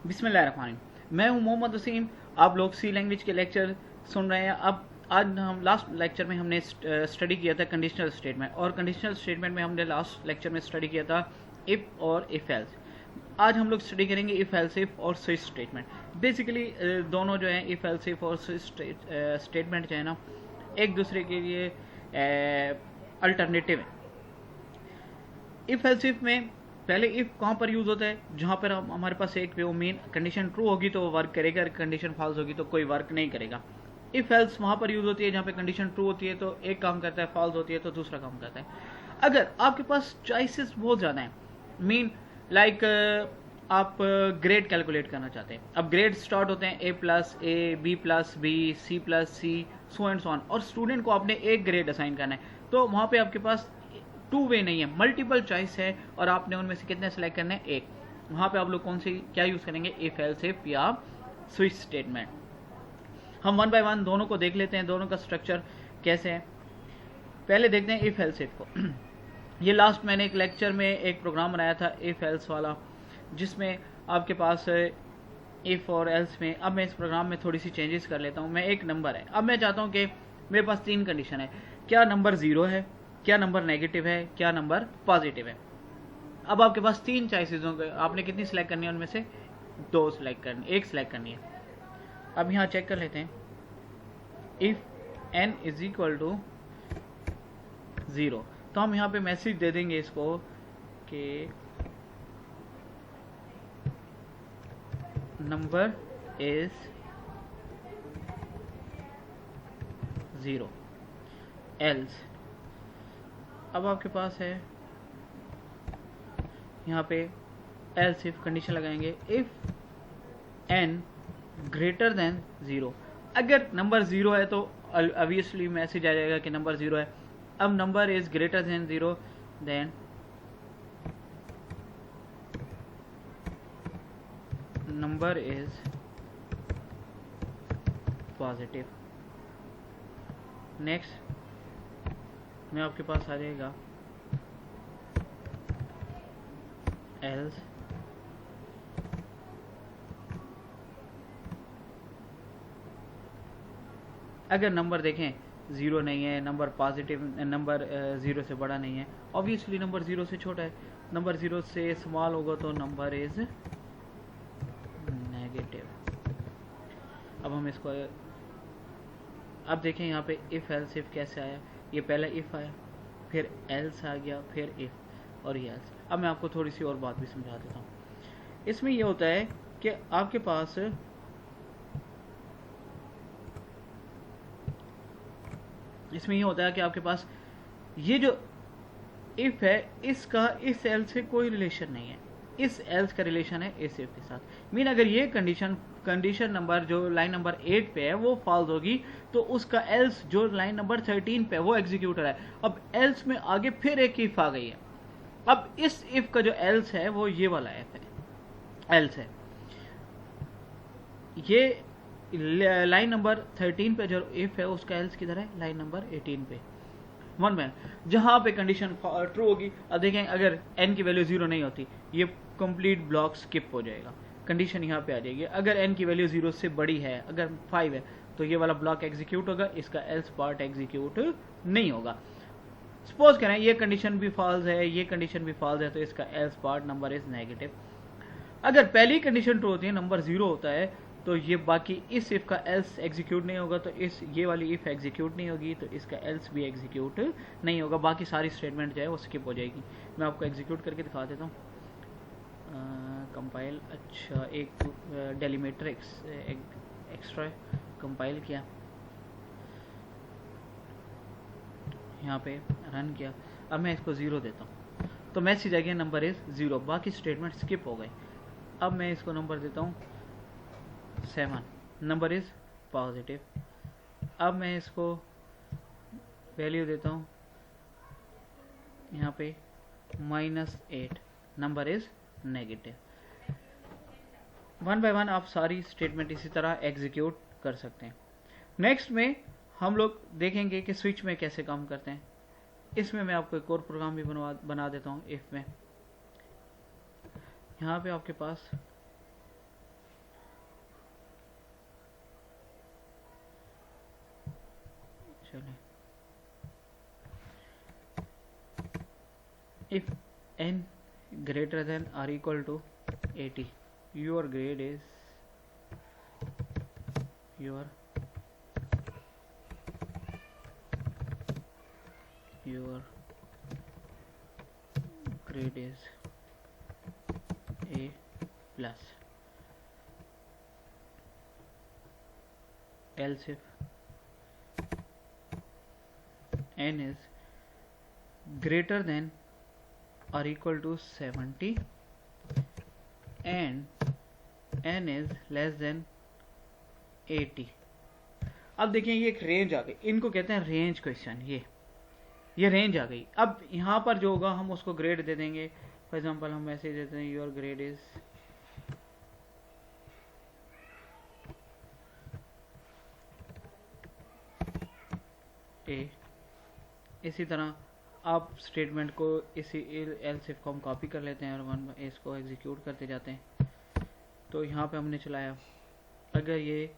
बिस्मिल्लाहिर्रहमानिर्रहीम। मैं हूं मोहम्मद वसीम। आप लोग सी लैंग्वेज के लेक्चर सुन रहे हैं। अब आज हम लास्ट लेक्चर में हमने स्टडी किया था कंडीशनल स्टेटमेंट, और कंडीशनल स्टेटमेंट में हमने लास्ट लेक्चर में स्टडी किया था इफ़ और इफ़ एल्स। आज हम लोग स्टडी करेंगे इफ़ एल्स इफ और स्विच स्टेटमेंट। बेसिकली दोनों जो हैं इफ़ एल्स इफ और स्विच स्टेटमेंट जो है ना, एक दूसरे के लिए अल्टरनेटिव है। इफ़ एल्स इफ में पहले इफ़ कहाँ पर यूज़ होता है, जहाँ पर हमारे पास एक मेन कंडीशन ट्रू होगी तो वो वर्क करेगा, कंडीशन फॉल्स होगी तो कोई वर्क नहीं करेगा। इफ़ एल्स वहाँ पर यूज़ होती है जहाँ पे कंडीशन ट्रू होती है तो एक काम करता है, फॉल्स होती है तो दूसरा काम करता है। अगर आपके पास चॉइसेस बहुत ज़्यादा हैं, मीन लाइक आप ग्रेड कैलकुलेट करना चाहते हैं। अब ग्रेड स्टार्ट होते हैं A+A, B+B, C+C, so and so on, और स्टूडेंट को आपने एक ग्रेड असाइन करना है, तो वहाँ पे आपके पास टू वे नहीं है, मल्टीपल चॉइस है, और आपने उनमें से कितने सेलेक्ट करने हैं, एक। वहाँ पे आप लोग कौन सी क्या यूज़ करेंगे, इफ एल्स इफ या स्विच स्टेटमेंट। हम वन बाय वन दोनों को देख लेते हैं, दोनों का स्ट्रक्चर कैसे है। पहले देखते हैं इफ एल्स इफ को। ये लास्ट मैंने एक लेक्चर में एक प्रोग्राम बनाया था इफ एल्स वाला, जिसमें आपके पास इफ और एल्स में, अब मैं इस प्रोग्राम में थोड़ी सी चेंजेस कर लेता हूँ। मैं एक नंबर है, अब मैं चाहता हूँ कि मेरे पास तीन कंडीशन है, क्या नंबर 0 है, क्या नंबर नेगेटिव है, क्या नंबर पॉजिटिव है। अब आपके पास तीन चॉइसेस होंगे, आपने कितनी सिलेक्ट करनी है, उनमें से दो सिलेक्ट करनी, एक सिलेक्ट करनी है। अब यहाँ चेक कर लेते हैं, if n is equal to 0, तो हम यहाँ पे मैसेज दे देंगे इसको कि नंबर इज 0 एल्स। अब आपके पास है यहाँ पे एल्स इफ कंडीशन लगाएंगे, इफ n ग्रेटर देन 0। अगर नंबर 0 है तो ऑब्वियसली मैसेज आ जाएगा कि नंबर 0 है। अब number is greater than 0, then number is positive. Next में आपके पास आ जाएगा एल्स अगर नंबर देखें 0 नहीं है, नंबर पॉजिटिव, नंबर 0 से बड़ा नहीं है, ऑब्वियसली नंबर 0 से छोटा है, नंबर 0 से स्मॉल होगा तो नंबर इज नेगेटिव। अब हम इसको, अब देखें यहाँ पे इफ एल्स इफ कैसे आया। ये पहले इफ आया, फिर एल्स आ गया, फिर इफ, और ये एल्स। अब मैं आपको थोड़ी सी और बात भी समझा देता हूँ। इसमें ये होता है कि आपके पास ये जो इफ है, इसका इस एल्स से कोई रिलेशन नहीं है, इस एल्स का रिलेशन है इस इफ के साथ। मीन अगर ये कंडीशन नंबर जो लाइन नंबर 8 पे है वो फॉल्स होगी, तो उसका एल्स जो लाइन नंबर 13 पे है वो एग्जीक्यूटर है। अब एल्स में आगे फिर एक इफ आ गई है। अब इस इफ का जो एल्स है वो ये वाला एफ है, एल्स है। ये लाइन नंबर 13 पे जो इफ है उसका एल्स किधर है, लाइन नंबर 18 पे, वन में, जहां पे कंडीशन ट्रू होगी। अब देखें अगर n की वैल्यू 0 नहीं होती, ये कंप्लीट ब्लॉक स्किप हो जाएगा, कंडीशन यहाँ पे आ जाएगी। अगर n की वैल्यू 0 से बड़ी है, अगर 5 है, तो ये वाला ब्लॉक एग्जीक्यूट होगा, इसका एल्स पार्ट एग्जीक्यूट नहीं होगा। सपोज करें ये कंडीशन भी फॉल्स है, ये कंडीशन भी फॉल्स है, तो इसका else part number is negative. अगर पहली कंडीशन ट्रू होती है, नंबर 0 होता है, तो ये बाकी इस इफ का एल्स एग्जीक्यूट नहीं होगा, तो इस ये वाली इफ एग्जीक्यूट नहीं होगी, तो इसका एल्स भी एग्जीक्यूट नहीं होगा, बाकी सारी स्टेटमेंट जो है वो स्किप हो जाएगी। मैं आपको एग्जीक्यूट करके दिखा देता हूँ। कंपाइल, अच्छा एक डेलीमीटर एक्स्ट्रा कंपाइल किया, यहाँ पे रन किया। अब मैं इसको 0 देता हूँ तो मैसेज आ गया नंबर इज 0, बाकी स्टेटमेंट स्किप हो गए। अब मैं इसको नंबर देता हूँ 7, नंबर इज पॉजिटिव। अब मैं इसको वैल्यू देता हूँ यहाँ पे -8, number is negative. One by one आप सारी स्टेटमेंट इसी तरह एग्जीक्यूट कर सकते हैं। नेक्स्ट में हम लोग देखेंगे कि स्विच में कैसे काम करते हैं। इसमें मैं आपको एक और प्रोग्राम भी बना देता हूँ इफ में। यहाँ पे आपके पास चलें, if n greater than or equal to 80, your grade is your grade is A plus. Else if n is greater than or equal to 70 and n is less than 80. अब देखिए ये एक रेंज आ गई, इनको कहते हैं रेंज क्वेश्चन। ये range आ गई। अब यहाँ पर जो होगा हम उसको ग्रेड दे देंगे। फॉर एग्जांपल हम ऐसे देते हैं योर ग्रेड इज ए। इसी तरह आप स्टेटमेंट को इसी एल्स इफ को हम कॉपी कर लेते हैं और इसको एग्जीक्यूट करते जाते हैं। तो यहाँ पे हमने चलाया, अगर ये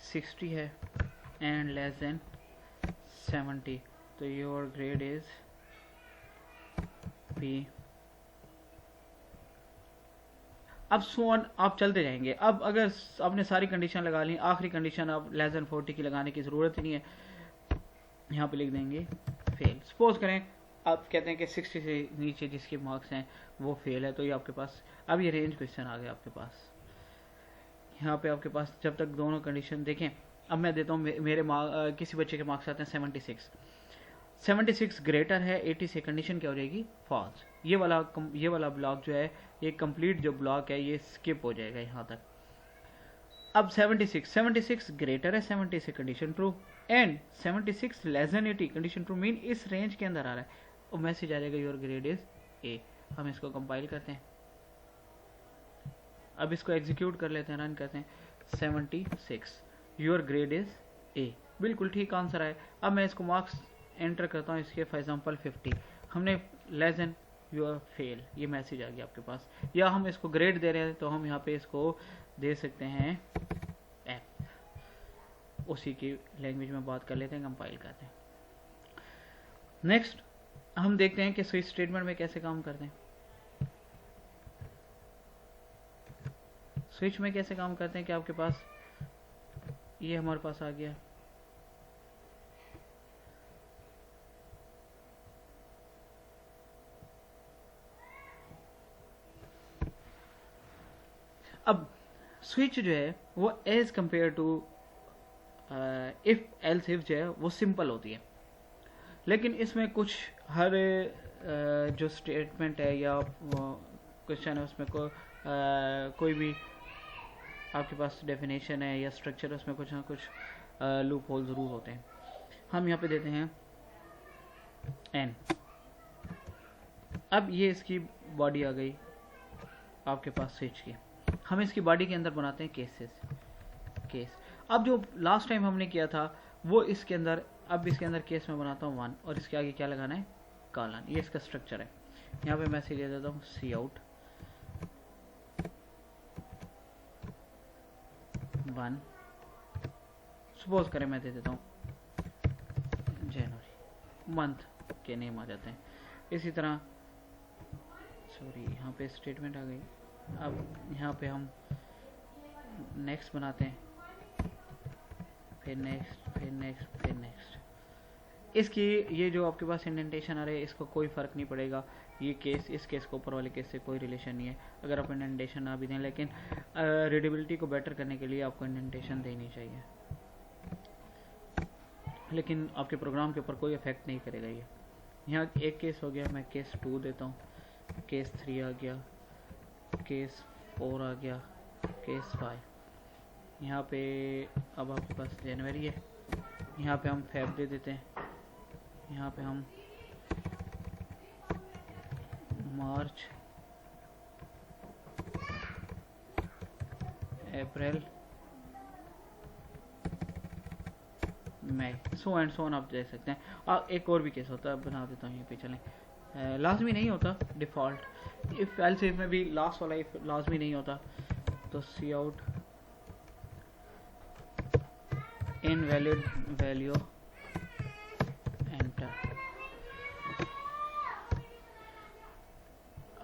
60 है एंड लेस देन 70 तो योर ग्रेड इज बी। अब सोन आप चलते जाएंगे। अब अगर आपने सारी कंडीशन लगा ली, आखिरी कंडीशन अब लेस देन 40 की लगाने की ज़रूरत ही नहीं है, यहाँ पे लिख देंगे फेल। सपोज करें आप कहते हैं कि 60 से नीचे जिसके मार्क्स हैं वो फेल है, तो ये आपके पास अब ये रेंज क्वेश्चन आ गया आपके पास। यहाँ पे आपके पास जब तक दोनों कंडीशन देखें, अब मैं देता हूँ मेरे किसी बच्चे के मार्क्स आते हैं 76 ग्रेटर है 80 से, कंडीशन क्या हो जाएगी फॉल्स। ये वाला ब्लॉक जो है, ये कंप्लीट जो ब्लॉक है ये स्किप हो जाएगा यहाँ तक। अब 76 ग्रेटर है 70 से, condition true, and 76 less than 80 condition true, mean इस रेंज के अंदर आ रहा है और मैसेज आ जाएगा योर ग्रेड इज ए। हम इसको कंपाइल करते हैं, अब इसको एग्जीक्यूट कर लेते हैं, रन करते हैं। 76 योर ग्रेड इज ए, बिल्कुल ठीक आंसर आए। अब मैं इसको मार्क्स एंटर करता हूँ इसके, फॉर एग्जांपल 50, हमने लेस देन योर फेल, ये मैसेज आ गया आपके पास। या हम इसको ग्रेड दे रहे हैं तो हम यहाँ पे इसको दे सकते हैं एफ। उसी की लैंग्वेज में बात कर लेते हैं, कंपाइल करते हैं। नेक्स्ट हम देखते हैं कि स्विच स्टेटमेंट में कैसे काम करते हैं। स्विच में कैसे काम करते हैं कि आपके पास ये हमारे पास आ गया, अब स्विच जो है वो as compare to if else if जो है वो सिंपल होती है, लेकिन इसमें कुछ हर जो स्टेटमेंट है या क्वेश्चन है उसमें कोई भी आपके पास डेफिनेशन है या स्ट्रक्चर है, उसमें कुछ ना कुछ लूप होल ज़रूर होते हैं। हम यहाँ पे देते हैं एन। अब ये इसकी बॉडी आ गई आपके पास स्विच की, हम इसकी बॉडी के अंदर बनाते हैं केस। अब जो लास्ट टाइम हमने किया था वो इसके अंदर, अब इसके अंदर केस में बनाता हूँ 1 और इसके आगे क्या लगाना है कॉलन। ये इसका स्ट्रक्चर है। यहाँ पे मैसेज दे देता हूँ सी आउट 1, सपोज करें मैं दे देता हूँ जनवरी, मंथ के नेम आ जाते हैं। इसी तरह सॉरी यहाँ पे स्टेटमेंट आ गई। अब यहाँ पे हम नेक्स्ट बनाते हैं, फिर नेक्स्ट। इसकी ये जो आपके पास इंडेंटेशन आ रहा है इसको कोई फ़र्क नहीं पड़ेगा, ये केस इस केस को ऊपर वाले केस से कोई रिलेशन नहीं है अगर आप इंडेंटेशन ना भी दें, लेकिन रीडेबिलिटी को बेटर करने के लिए आपको इंडेंटेशन देनी चाहिए, लेकिन आपके प्रोग्राम के ऊपर कोई इफेक्ट नहीं करेगा ये। यहाँ एक केस हो गया, मैं केस 2 देता हूँ, केस 3 आ गया, केस 4 आ गया, केस 5। यहाँ पे अब आपके पास जनवरी है, यहाँ पे हम फेब दे देते हैं, यहाँ पे हम मार्च, अप्रैल, मई, सो एंड सो आप दे सकते हैं। एक और भी केस होता है, बना देता हूँ, यहाँ पे चलें। लाजमी नहीं होता डिफ़ॉल्ट, इफ एल्स इफ में भी लास्ट वाला इफ लाजमी नहीं होता, तो सी आउट इनवैलिड वैल्यू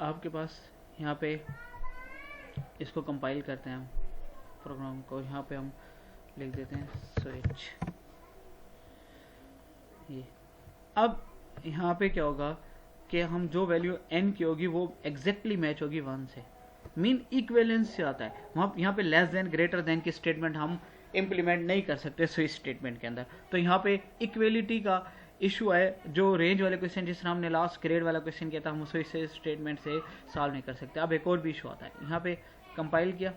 आपके पास यहाँ पे इसको कंपाइल करते हैं हम प्रोग्राम को, यहाँ पे हम लिख देते हैं स्विच। ये अब यहाँ पे क्या होगा कि हम जो वैल्यू n की होगी वो एग्जैक्टली मैच होगी 1 से, मीन इक्विवेलेंस से आता है। वहाँ यहाँ पे लेस देन ग्रेटर देन की स्टेटमेंट हम इम्प्लीमेंट नहीं कर सकते स्विच स्टेटमेंट के अंदर। तो यहाँ पे इक्वेलिटी का इशू है। जो रेंज वाले क्वेश्चन जिस तरह हमने लास्ट ग्रेड वाला क्वेश्चन किया था, हम स्विच स्टेटमेंट से सॉल्व नहीं कर सकते। अब एक और भी इशू आता है। यहाँ पे कंपाइल किया,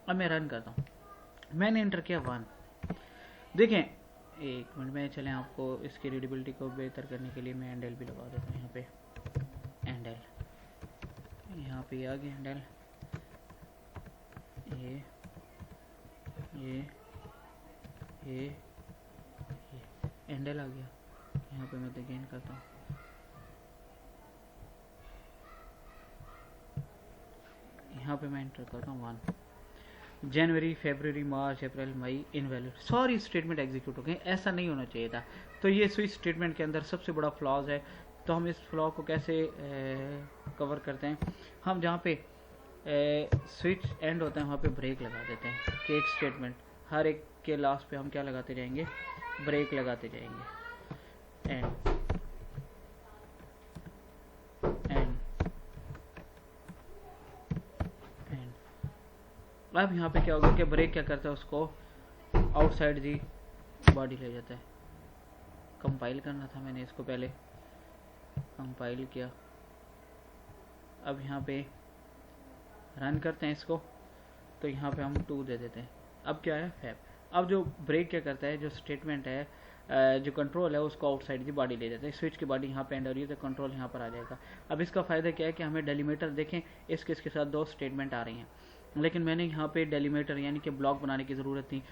अब मैं रन करता हूँ, मैंने एंटर किया 1। देखें एक मिनट में चलें, आपको इसकी रीडेबिलिटी को बेहतर करने के लिए मैं एंडल भी लगा देता हूँ। यहाँ पे एंडल, यहाँ पे आ गया एंडल, ये एंडल आ गया। यहाँ पे मैं अगेन करता हूँ, यहाँ पे मैं एंटर करता हूँ 1। जनवरी, फरवरी, मार्च, अप्रैल, मई इनवैलिड, सॉरी स्टेटमेंट एग्जीक्यूट हो गए। ऐसा नहीं होना चाहिए था। तो ये स्विच स्टेटमेंट के अंदर सबसे बड़ा फ्लॉज है। तो हम इस फ्लॉ को कैसे कवर करते हैं? हम जहाँ पे स्विच एंड होता है वहाँ पे ब्रेक लगा देते हैं कि एक स्टेटमेंट हर एक के लास्ट पे हम क्या लगाते जाएंगे, ब्रेक लगाते जाएंगे। एंड अब यहाँ पे क्या होगा कि ब्रेक क्या करता है, उसको आउटसाइड दी बॉडी ले जाता है। कंपाइल करना था मैंने इसको, पहले कंपाइल किया। अब यहाँ पे रन करते हैं इसको, तो यहाँ पे हम 2 दे देते हैं। अब क्या है फैब। अब जो ब्रेक क्या करता है, जो स्टेटमेंट है, जो कंट्रोल है उसको आउटसाइड की बॉडी ले जाता है। स्विच की बॉडी यहाँ पे एंड हो रही है तो कंट्रोल यहाँ पर आ जाएगा। अब इसका फ़ायदा क्या है कि हमें डेलीमीटर देखें, इसके साथ 2 स्टेटमेंट आ रही हैं, लेकिन मैंने यहाँ पे डेलीमीटर यानी कि ब्लॉक बनाने की ज़रूरत थी।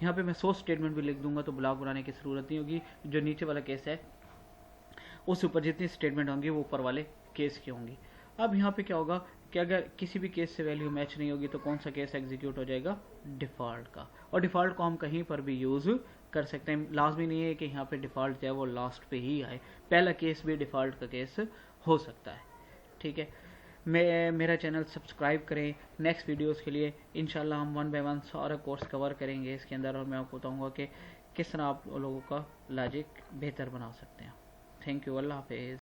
यहाँ पे मैं 100 स्टेटमेंट भी लिख दूंगा तो ब्लॉक बनाने की ज़रूरत नहीं होगी। जो नीचे वाला केस है उस ऊपर जितनी स्टेटमेंट होंगी वो ऊपर वाले केस की होंगी। अब यहाँ पे क्या होगा कि अगर किसी भी केस से वैल्यू मैच नहीं होगी तो कौन सा केस एग्जीक्यूट हो जाएगा, डिफ़ॉल्ट का। और डिफ़ॉल्ट को हम कहीं पर भी यूज़ कर सकते हैं। लाजमी नहीं है कि यहाँ पे डिफ़ॉल्ट जो है वो लास्ट पे ही आए, पहला केस भी डिफ़ॉल्ट का केस हो सकता है। ठीक है, मेरा चैनल सब्सक्राइब करें। नेक्स्ट वीडियोस के लिए इंशाल्लाह हम 1 बाय 1 सारा कोर्स कवर करेंगे इसके अंदर, और मैं आपको बताऊंगा कि किस तरह आप लोगों का लॉजिक बेहतर बना सकते हैं। थैंक यू, अल्लाह हाफिज़।